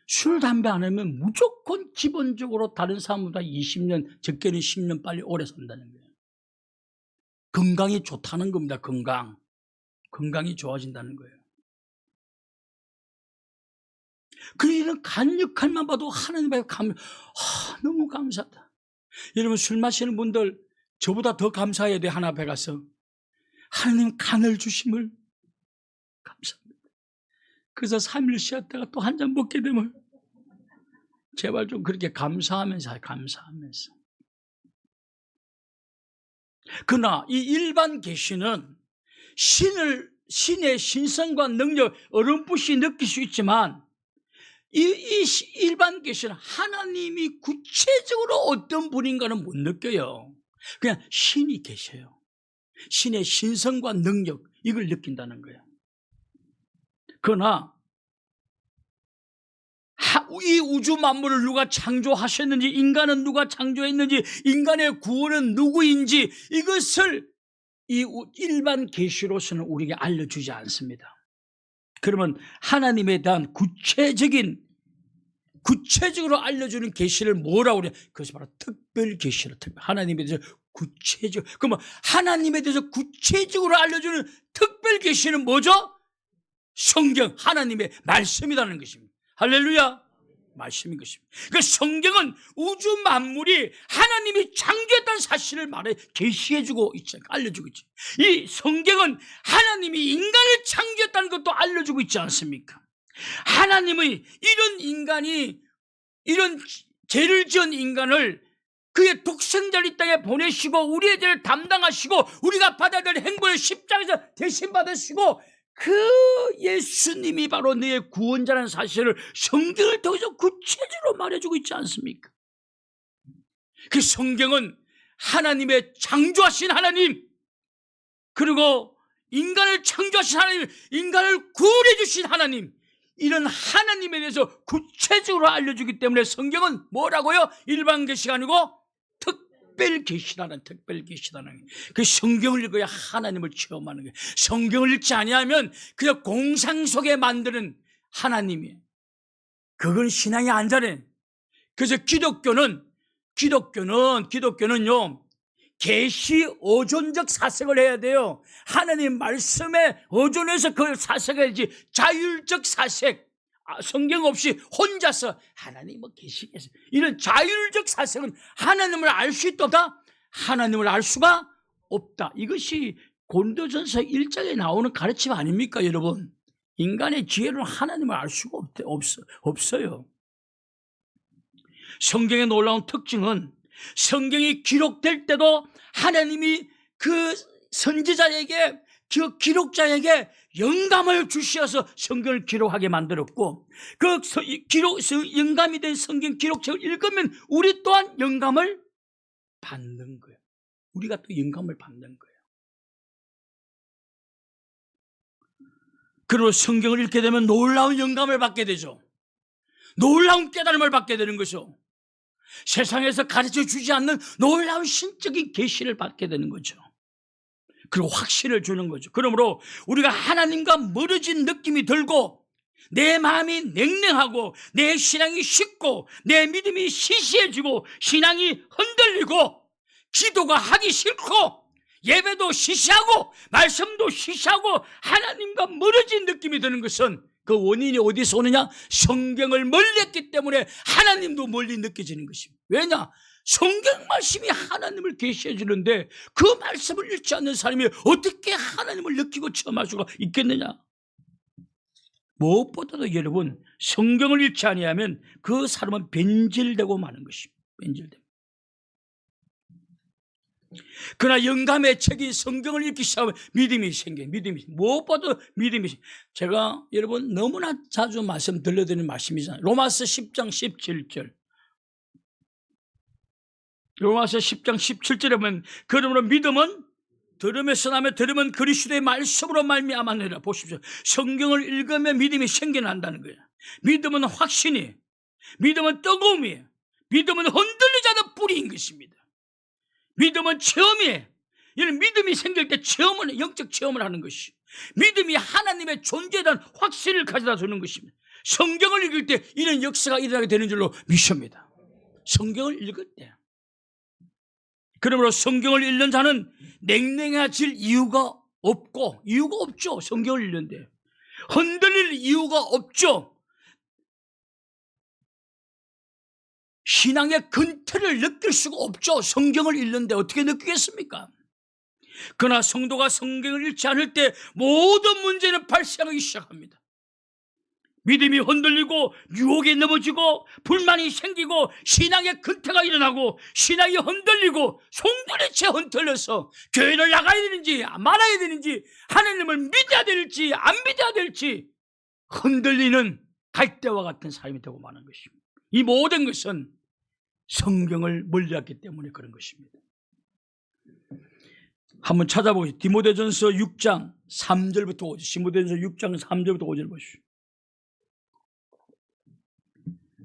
술, 담배 안 하면 무조건 기본적으로 다른 사람보다 20년, 적게는 10년 빨리 오래 산다는 거예요. 건강이 좋다는 겁니다. 건강이 좋아진다는 거예요. 그 이런 간 역할만 봐도 하나님의 너무 감사하다. 여러분, 술 마시는 분들 저보다 더 감사해야 돼. 하나 앞에 가서 하나님 간을 주심을 감사합니다. 그래서 3일 쉬었다가 또 한 잔 먹게 되면 제발 좀 그렇게 감사하면서. 그러나 이 일반 계시는 신의 신성과 능력 어렴풋이 느낄 수 있지만 이 일반 계시는 하나님이 구체적으로 어떤 분인가는 못 느껴요. 그냥 신이 계셔요. 신의 신성과 능력, 이걸 느낀다는 거예요. 그러나 이 우주 만물을 누가 창조하셨는지, 인간은 누가 창조했는지, 인간의 구원은 누구인지, 이것을 이 일반 계시로서는 우리에게 알려주지 않습니다. 그러면 하나님에 대한 구체적으로 알려주는 계시를 뭐라고 그래요? 그것이 바로 특별 계시로, 하나님에 대해서 그러면 하나님에 대해서 구체적으로 알려주는 특별 계시는 뭐죠? 성경, 하나님의 말씀이라는 것입니다. 할렐루야. 말씀인 것입니다. 그 성경은 우주 만물이 하나님이 창조했다는 사실을 계시해주고 있죠. 알려주고 있죠. 이 성경은 하나님이 인간을 창조했다는 것도 알려주고 있지 않습니까? 하나님의 이런 죄를 지은 인간을 그의 독생자를 이 땅에 보내시고 우리의 죄를 담당하시고 우리가 받아야 될 행복을 십자가에서 대신 받으시고 그 예수님이 바로 너의 구원자라는 사실을 성경을 통해서 구체적으로 말해주고 있지 않습니까? 그 성경은 하나님의 창조하신 하나님, 그리고 인간을 창조하신 하나님, 인간을 구원해 주신 하나님, 이런 하나님에 대해서 구체적으로 알려주기 때문에 성경은 뭐라고요? 일반 계시가 아니고 특별 계시라는 그 성경을 읽어야 하나님을 체험하는 거예요. 성경을 읽지 아니하면 그냥 공상 속에 만드는 하나님이에요. 그건 신앙이 안 자네. 그래서 기독교는요 계시 의존적 사색을 해야 돼요. 하나님 말씀에 의존해서 그걸 사색해야지. 자율적 사색, 성경 없이 혼자서 하나님 계시겠어, 이런 자율적 사색은 하나님을 알 수 있다? 하나님을 알 수가 없다. 이것이 고린도전서 1장에 나오는 가르침 아닙니까, 여러분? 인간의 지혜로는 하나님을 알 수가 없어요. 성경의 놀라운 특징은 성경이 기록될 때도 하나님이 그 선지자에게, 그 기록자에게 영감을 주셔서 성경을 기록하게 만들었고, 그 영감이 된 성경 기록책을 읽으면 우리 또한 영감을 받는 거예요. 우리가 또 영감을 받는 거예요. 그리고 성경을 읽게 되면 놀라운 영감을 받게 되죠. 놀라운 깨달음을 받게 되는 거죠. 세상에서 가르쳐 주지 않는 놀라운 신적인 계시를 받게 되는 거죠. 그리고 확신을 주는 거죠. 그러므로 우리가 하나님과 멀어진 느낌이 들고 내 마음이 냉랭하고 내 신앙이 식고 내 믿음이 시시해지고 신앙이 흔들리고 기도가 하기 싫고 예배도 시시하고 말씀도 시시하고 하나님과 멀어진 느낌이 드는 것은 그 원인이 어디서 오느냐? 성경을 멀리 했기 때문에 하나님도 멀리 느껴지는 것입니다. 왜냐? 성경 말씀이 하나님을 계시해 주는데 그 말씀을 읽지 않는 사람이 어떻게 하나님을 느끼고 체험할 수가 있겠느냐? 무엇보다도 여러분, 성경을 읽지 아니하면 그 사람은 변질되고 마는 것입니다. 변질되고. 그러나 영감의 책인 성경을 읽기 시작하면 믿음이 생겨요. 무엇보다도 믿음이 생겨요. 제가 여러분 너무나 자주 말씀 들려드리는 말씀이잖아요. 로마서 10장 17절. 로마서 10장 17절에 보면 그러므로 믿음은 들음에서 나며 들음은 그리스도의 말씀으로 말미암았느니라. 보십시오. 성경을 읽으면 믿음이 생겨난다는 거예요. 믿음은 확신이, 믿음은 뜨거움이, 믿음은 흔들리지 않는 뿌리인 것입니다. 믿음은 체험이에요. 이런 믿음이 생길 때 체험은 영적 체험을 하는 것이, 믿음이 하나님의 존재에 대한 확신을 가져다 주는 것입니다. 성경을 읽을 때 이런 역사가 일어나게 되는 줄로 믿습니다. 성경을 읽을 때. 그러므로 성경을 읽는 자는 냉랭해질 이유가 없죠. 성경을 읽는데 흔들릴 이유가 없죠. 신앙의 근태를 느낄 수가 없죠. 성경을 읽는데 어떻게 느끼겠습니까? 그러나 성도가 성경을 읽지 않을 때 모든 문제는 발생하기 시작합니다. 믿음이 흔들리고 유혹에 넘어지고 불만이 생기고 신앙의 근태가 일어나고 신앙이 흔들리고 송두리째 흔들려서 교회를 나가야 되는지 말아야 되는지 하나님을 믿어야 될지 안 믿어야 될지 흔들리는 갈대와 같은 삶이 되고 마는 것입니다. 이 모든 것은 성경을 멀리했기 때문에 그런 것입니다. 한번 찾아보시죠. 디모데전서 6장 3절부터 5절. 디모데전서 6장 3절부터 5절 보시죠.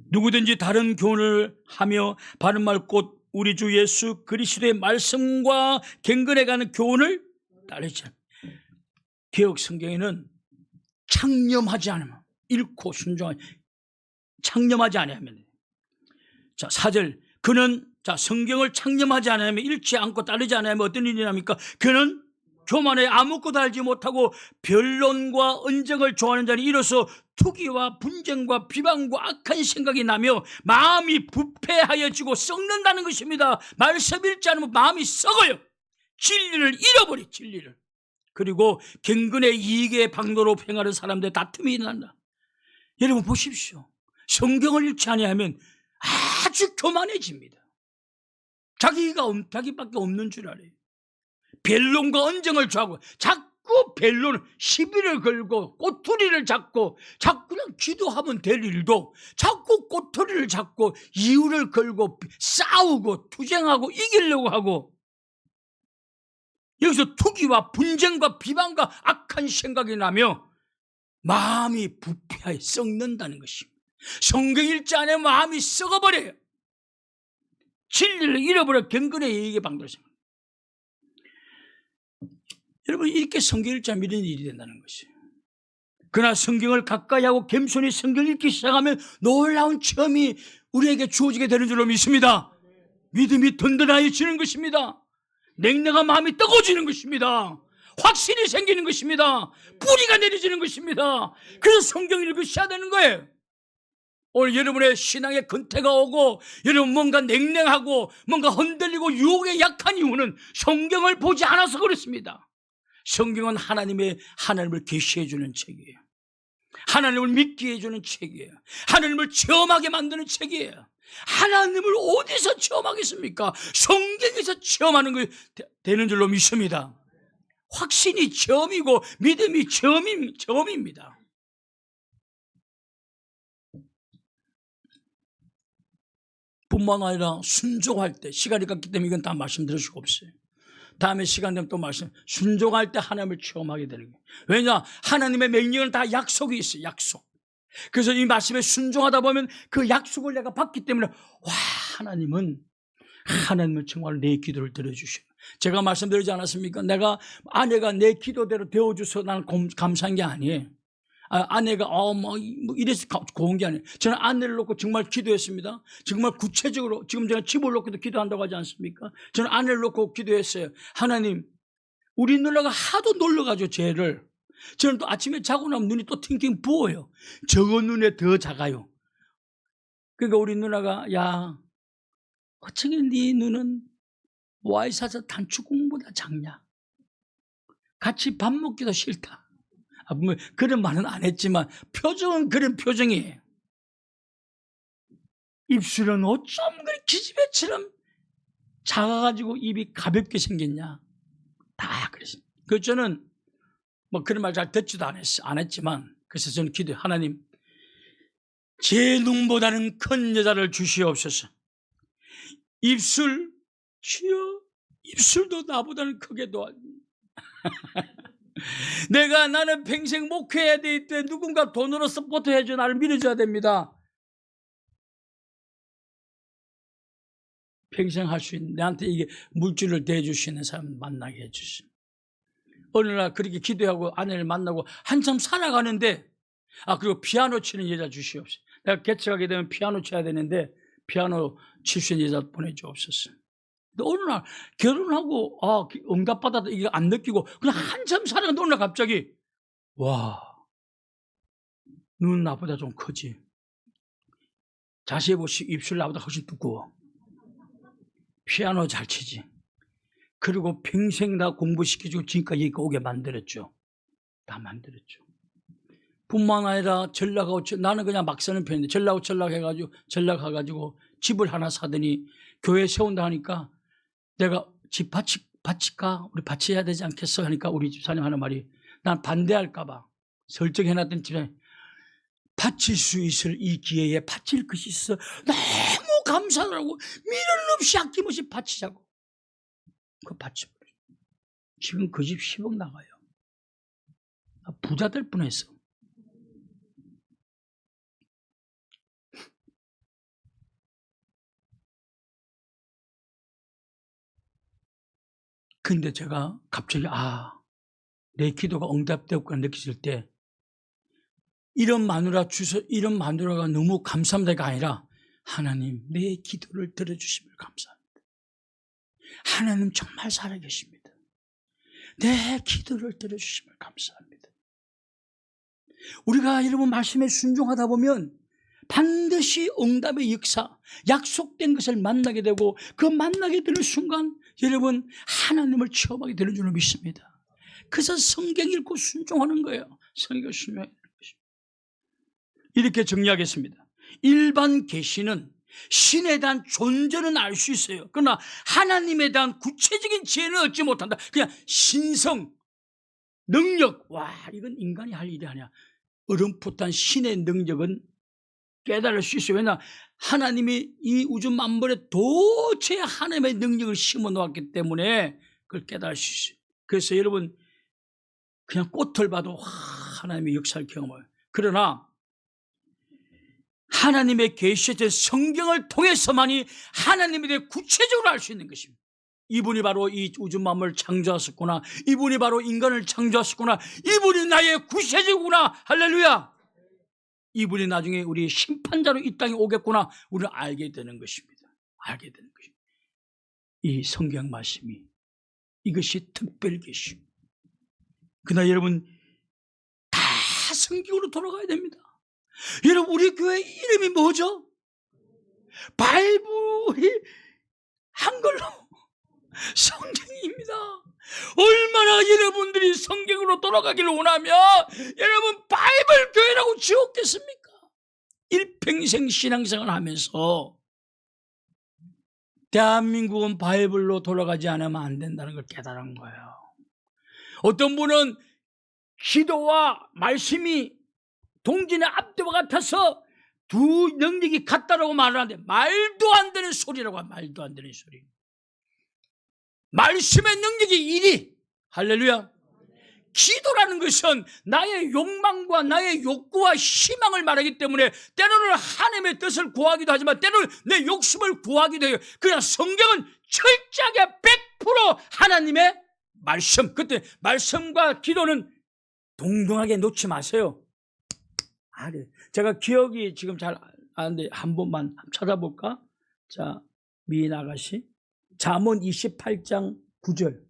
누구든지 다른 교훈을 하며 바른 말 곧 우리 주 예수 그리스도의 말씀과 경건해가는 교훈을 따르지 않으면, 개역 성경에는 창념하지 않으면, 읽고 순종하지, 창념하지 않으면, 자 4절, 그는 성경을 창념하지 않으면, 읽지 않고 따르지 않으면 어떤 일이 납니까? 그는 교만에 아무것도 알지 못하고 변론과 언쟁을 좋아하는 자니 이로써 투기와 분쟁과 비방과 악한 생각이 나며 마음이 부패하여지고 썩는다는 것입니다. 말씀 읽지 않으면 마음이 썩어요. 진리를 잃어버려, 진리를. 그리고 경건의 이익의 방도로 행하는 사람들의 다툼이 일어난다. 여러분 보십시오. 성경을 읽지 아니하면 아주 교만해집니다. 자기밖에 없는 줄 알아요. 변론과 언쟁을 좋아하고 자꾸 변론, 시비를 걸고 꼬투리를 잡고 자꾸 그냥 기도하면 될 일도 자꾸 꼬투리를 잡고 이유를 걸고 싸우고 투쟁하고 이기려고 하고, 여기서 투기와 분쟁과 비방과 악한 생각이 나며 마음이 부패하여 썩는다는 것입니다. 성경 읽지 않으면 마음이 썩어버려요. 진리를 잃어버려 경건의 이익에 방도했습니다. 여러분 이렇게 성경 읽지 않으면 이런 일이 된다는 것이에요. 그러나 성경을 가까이 하고 겸손히 성경을 읽기 시작하면 놀라운 체험이 우리에게 주어지게 되는 줄로 믿습니다. 믿음이 든든해지는 것입니다. 냉랭한 마음이 뜨거워지는 것입니다. 확신이 생기는 것입니다. 뿌리가 내려지는 것입니다. 그래서 성경을 읽으셔야 되는 거예요. 오늘 여러분의 신앙의 근태가 오고 여러분 뭔가 냉랭하고 뭔가 흔들리고 유혹에 약한 이유는 성경을 보지 않아서 그렇습니다. 성경은 하나님을 계시해 주는 책이에요. 하나님을 믿게 해주는 책이에요. 하나님을 체험하게 만드는 책이에요. 하나님을 어디서 체험하겠습니까? 성경에서 체험하는 게 되는 줄로 믿습니다. 확신이 체험이고 믿음이 체험입니다. 뿐만 아니라 순종할 때, 시간이 갔기 때문에 이건 다 말씀드릴 수가 없어요. 다음에 시간 되면 또 말씀. 순종할 때 하나님을 체험하게 되는 거예요. 왜냐? 하나님의 명령은 다 약속이 있어요. 약속. 그래서 이 말씀에 순종하다 보면 그 약속을 내가 받기 때문에 와, 하나님은 정말 내 기도를 들어주셔요. 제가 말씀드리지 않았습니까? 내가 아내가 내 기도대로 되어줘서 나는 감사한 게 아니에요. 아내가 이래서 고운 게 아니에요. 저는 아내를 놓고 정말 기도했습니다. 정말 구체적으로 지금 제가 집을 놓고도 기도한다고 하지 않습니까? 저는 아내를 놓고 기도했어요. 하나님, 우리 누나가 하도 놀러가죠, 죄를. 저는 또 아침에 자고 나면 눈이 또 팅팅 부어요. 저거 눈에 더 작아요. 그러니까 우리 누나가 야, 어떻게 네 눈은 와이사자 단추공보다 작냐? 같이 밥 먹기도 싫다. 뭐 그런 말은 안 했지만 표정은 그런 표정이에요. 입술은 어쩜 그렇게 기집애처럼 작아가지고 입이 가볍게 생겼냐? 다 그랬습니다. 그래서 저는 뭐 그런 말 잘 듣지도 안 했지만 그래서 저는 기도해요. 하나님, 제 눈보다는 큰 여자를 주시옵소서. 입술, 주여, 입술도 나보다는 크게 도와줍니다. 나는 평생 목회해야 될 때 누군가 돈으로 서포트해줘 나를 밀어줘야 됩니다. 평생 할 수 있는 내한테 이게 물질을 대줄 수 있는 사람 만나게 해주시오. 어느 날 그렇게 기도하고 아내를 만나고 한참 살아가는데 그리고 피아노 치는 여자 주시옵소서. 내가 개척하게 되면 피아노 쳐야 되는데 피아노 칠 수 있는 여자 보내주옵소서. 근데 어느 날 결혼하고 응답받아도 이게 안 느끼고 그냥 한참 살아가는데 어느 날 갑자기 와, 눈은 나보다 좀 크지. 자세히 보시고 입술 나보다 훨씬 두꺼워. 피아노 잘 치지. 그리고 평생 다 공부시켜주고 지금까지 여기 오게 만들었죠. 다 만들었죠. 뿐만 아니라 전락하고 나는 그냥 막 사는 편인데 전락해가지고 전락해가지고 집을 하나 사더니 교회 세운다 하니까 내가 집 바칠까? 우리 바쳐야 되지 않겠어? 하니까 우리 집사님 하는 말이 난 반대할까봐 설정해놨던 집사님 바칠 수 있을 이 기회에 바칠 것이 있어 너무 감사하더라고. 미련 없이 아낌없이 바치자고. 그거 바쳐버려. 지금 그 집 10억 나가요. 부자 될 뻔했어. 근데 제가 갑자기 내 기도가 응답되었구나 느꼈을 때 이런 마누라가 너무 감사합니다가 아니라 하나님 내 기도를 들어주심을 감사합니다. 하나님 정말 살아계십니다. 내 기도를 들어주심을 감사합니다. 우리가 여러분 말씀에 순종하다 보면 반드시 응답의 역사, 약속된 것을 만나게 되고 그 만나게 되는 순간 여러분 하나님을 체험하게 되는 줄로 믿습니다. 그래서 성경 읽고 순종하는 거예요. 성경 순종하는 것입니다. 이렇게 정리하겠습니다. 일반 계시는 신에 대한 존재는 알 수 있어요. 그러나 하나님에 대한 구체적인 지혜는 얻지 못한다. 그냥 신성, 능력, 이건 인간이 할 일이 아니야. 어렴풋한 신의 능력은 깨달을 수 있어요. 왜냐 하나님이 이 우주 만물에 도처에 하나님의 능력을 심어 놓았기 때문에 그걸 깨달을 수 있어요. 그래서 여러분 그냥 꽃을 봐도 하나님의 역사를 경험해요. 그러나 하나님의 계시된 성경을 통해서만이 하나님에 대해 구체적으로 알 수 있는 것입니다. 이분이 바로 이 우주 만물을 창조하셨구나. 이분이 바로 인간을 창조하셨구나. 이분이 나의 구세주구나. 할렐루야. 이분이 나중에 우리 심판자로 이 땅에 오겠구나. 우리는 알게 되는 것입니다. 알게 되는 것입니다. 이 성경 말씀이 이것이 특별 계시. 그러나 여러분 다 성경으로 돌아가야 됩니다. 여러분 우리 교회 이름이 뭐죠? 바이블이 한글로 성경입니다. 얼마나 여러분들이 성경으로 돌아가기를 원하면 여러분 바이블 교회라고 지었겠습니까? 일평생 신앙생활 하면서 대한민국은 바이블로 돌아가지 않으면 안 된다는 걸 깨달은 거예요. 어떤 분은 기도와 말씀이 동진의 앞뒤와 같아서 두 능력이 같다라고 말을 하는데 말도 안 되는 소리라고 해요. 말도 안 되는 소리. 말씀의 능력이 1위. 할렐루야. 기도라는 것은 나의 욕망과 나의 욕구와 희망을 말하기 때문에 때로는 하나님의 뜻을 구하기도 하지만 때로는 내 욕심을 구하기도 해요. 그러나 성경은 철저하게 100% 하나님의 말씀. 그때 말씀과 기도는 동등하게 놓지 마세요. 제가 기억이 지금 잘 안 돼. 한 번만 찾아볼까? 자, 미인 아가씨. 잠언 28장 9절.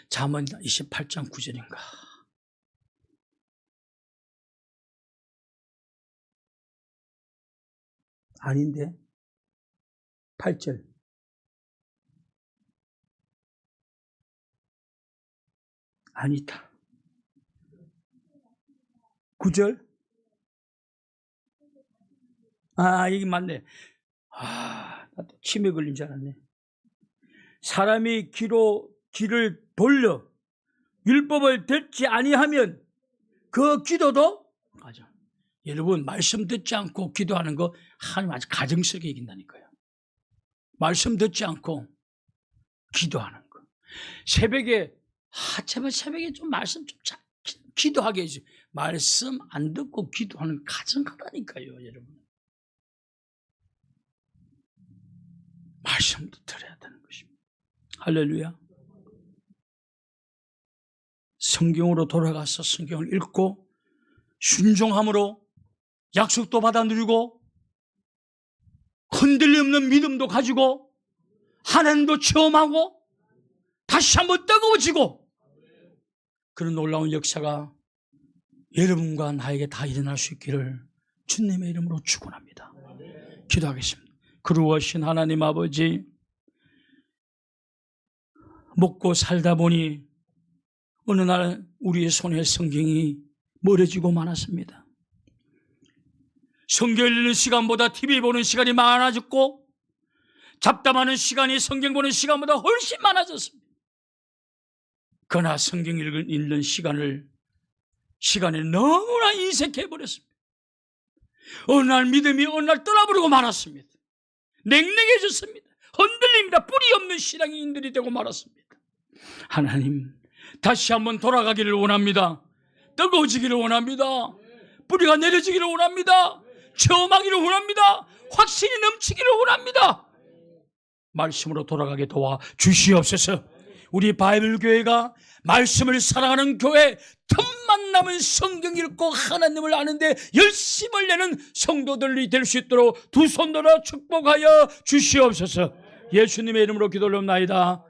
잠언 28장 9절인가? 아닌데? 8절. 아니다. 9절? 이게 맞네. 나도 치매 걸린 줄 알았네. 사람이 귀를 돌려 율법을 듣지 아니하면 그 기도도 맞아. 여러분 말씀 듣지 않고 기도하는 거 하나님 아주 가증스럽게 이긴다니까요. 말씀 듣지 않고 기도하는 거. 새벽에 제발 새벽에 좀 말씀 좀 기도하게 해주세요. 말씀 안 듣고 기도하는 가증하다니까요, 여러분. 말씀도 들어야 되는 것입니다. 할렐루야. 성경으로 돌아가서 성경을 읽고 순종함으로 약속도 받아 누리고 흔들림 없는 믿음도 가지고 하나님도 체험하고 다시 한번 뜨거워지고 그런 놀라운 역사가 여러분과 나에게 다 일어날 수 있기를 주님의 이름으로 축원합니다. 기도하겠습니다. 그루하신 하나님 아버지, 먹고 살다 보니 어느 날 우리의 손에 성경이 멀어지고 많았습니다. 성경 읽는 시간보다 TV 보는 시간이 많아졌고 잡담하는 시간이 성경 보는 시간보다 훨씬 많아졌습니다. 그러나 성경 읽는 시간에 너무나 인색해버렸습니다. 어느 날 믿음이 어느 날 떠나버리고 말았습니다. 냉랭해졌습니다. 흔들립니다. 뿌리 없는 신앙인들이 되고 말았습니다. 하나님, 다시 한번 돌아가기를 원합니다. 뜨거워지기를 원합니다. 뿌리가 내려지기를 원합니다. 체험하기를 원합니다. 확신이 넘치기를 원합니다. 말씀으로 돌아가게 도와 주시옵소서. 우리 바이블 교회가 말씀을 사랑하는 교회, 틈만 나면 성경 읽고 하나님을 아는데 열심을 내는 성도들이 될 수 있도록 두 손 들어 축복하여 주시옵소서. 예수님의 이름으로 기도 올려옵나이다.